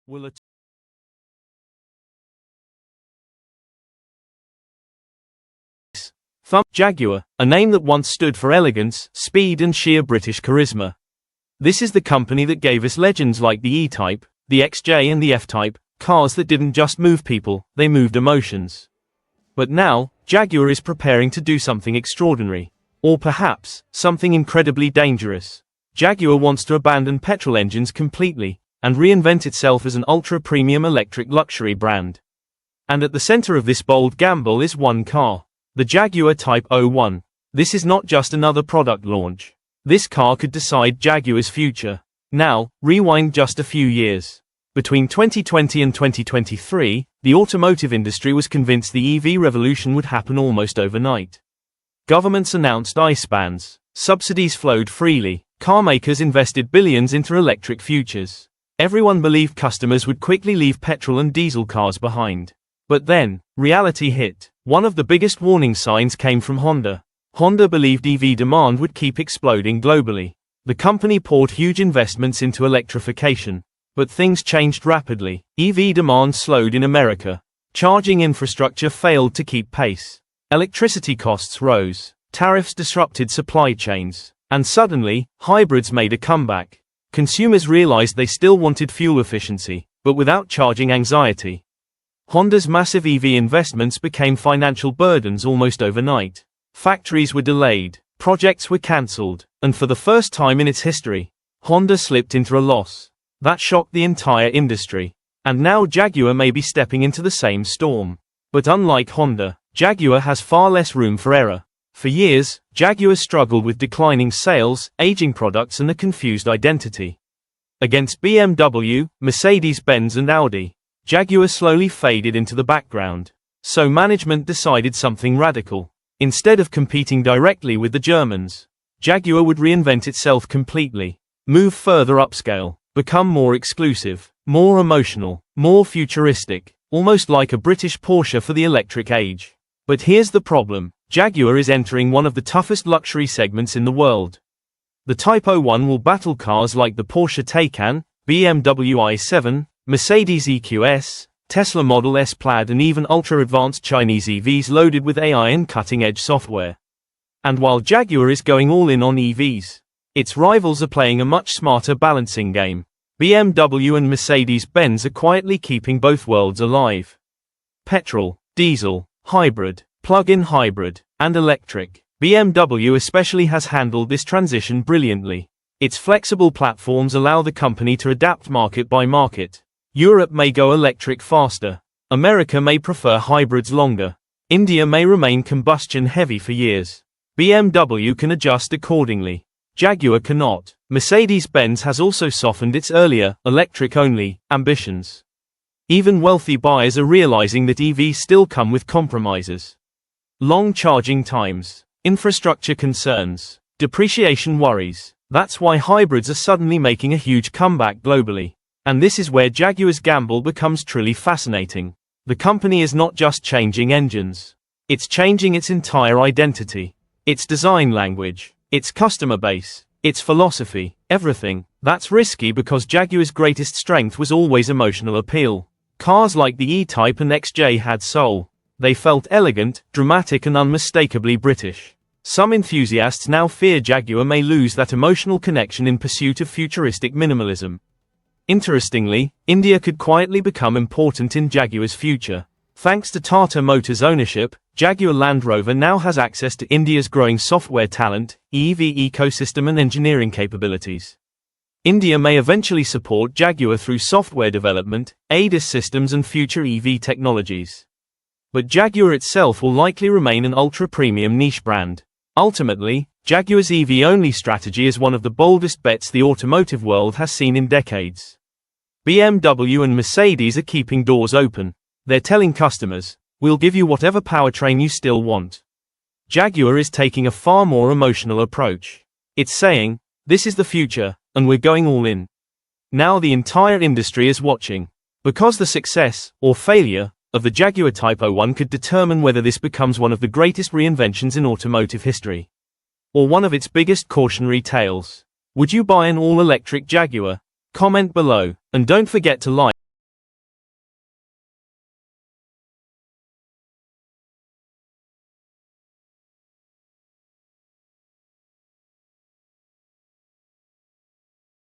Will a Jaguar, a name that once stood for elegance, speed and sheer British charisma. This is the company that gave us legends like the E-Type, the XJ and the F-Type, cars that didn't just move people, they moved emotions. But now, Jaguar is preparing to do something extraordinary. Or perhaps, something incredibly dangerous. Jaguar wants to abandon petrol engines completely, and reinvent itself as an ultra-premium electric luxury brand. And at the center of this bold gamble is one car. The Jaguar Type 01. This is not just another product launch. This car could decide Jaguar's future. Now, rewind just a few years. Between 2020 and 2023, the automotive industry was convinced the EV revolution would happen almost overnight. Governments announced ICE bans, subsidies flowed freely, carmakers invested billions into electric futures. Everyone believed customers would quickly leave petrol and diesel cars behind. But then, reality hit. One of the biggest warning signs came from Honda. Honda believed EV demand would keep exploding globally. The company poured huge investments into electrification. But things changed rapidly. EV demand slowed in America. Charging infrastructure failed to keep pace. Electricity costs rose. Tariffs disrupted supply chains. And suddenly, hybrids made a comeback. Consumers realized they still wanted fuel efficiency, but without charging anxiety. Honda's massive EV investments became financial burdens almost overnight. Factories were delayed, projects were cancelled, and for the first time in its history, Honda slipped into a loss. That shocked the entire industry. And now Jaguar may be stepping into the same storm. But unlike Honda, Jaguar has far less room for error. For years, Jaguar struggled with declining sales, aging products and a confused identity. Against BMW, Mercedes-Benz and Audi, Jaguar slowly faded into the background. So management decided something radical. Instead of competing directly with the Germans, Jaguar would reinvent itself completely. Move further upscale, become more exclusive, more emotional, more futuristic, almost like a British Porsche for the electric age. But here's the problem. Jaguar is entering one of the toughest luxury segments in the world. The Type 01 will battle cars like the Porsche Taycan, BMW i7, Mercedes EQS, Tesla Model S Plaid and even ultra-advanced Chinese EVs loaded with AI and cutting-edge software. And while Jaguar is going all in on EVs, its rivals are playing a much smarter balancing game. BMW and Mercedes-Benz are quietly keeping both worlds alive. Petrol, diesel, hybrid, plug-in hybrid, and electric. BMW especially has handled this transition brilliantly. Its flexible platforms allow the company to adapt market by market. Europe may go electric faster. America may prefer hybrids longer. India may remain combustion heavy for years. BMW can adjust accordingly. Jaguar cannot. Mercedes-Benz has also softened its earlier, electric-only, ambitions. Even wealthy buyers are realizing that EVs still come with compromises. Long charging times, infrastructure concerns, depreciation worries. That's why hybrids are suddenly making a huge comeback globally. And this is where Jaguar's gamble becomes truly fascinating. The company is not just changing engines. It's changing its entire identity. Its design language. Its customer base. Its philosophy. Everything. That's risky because Jaguar's greatest strength was always emotional appeal. Cars like the E-Type and XJ had soul. They felt elegant, dramatic and unmistakably British. Some enthusiasts now fear Jaguar may lose that emotional connection in pursuit of futuristic minimalism. Interestingly, India could quietly become important in Jaguar's future. Thanks to Tata Motors' ownership, Jaguar Land Rover now has access to India's growing software talent, EV ecosystem and engineering capabilities. India may eventually support Jaguar through software development, ADAS systems and future EV technologies. But Jaguar itself will likely remain an ultra-premium niche brand. Ultimately, Jaguar's EV-only strategy is one of the boldest bets the automotive world has seen in decades. BMW and Mercedes are keeping doors open. They're telling customers, we'll give you whatever powertrain you still want. Jaguar is taking a far more emotional approach. It's saying, this is the future, and we're going all in. Now the entire industry is watching. Because the success, or failure, of the Jaguar Type 01 could determine whether this becomes one of the greatest reinventions in automotive history. Or one of its biggest cautionary tales. Would you buy an all-electric Jaguar? Comment below, and don't forget to like.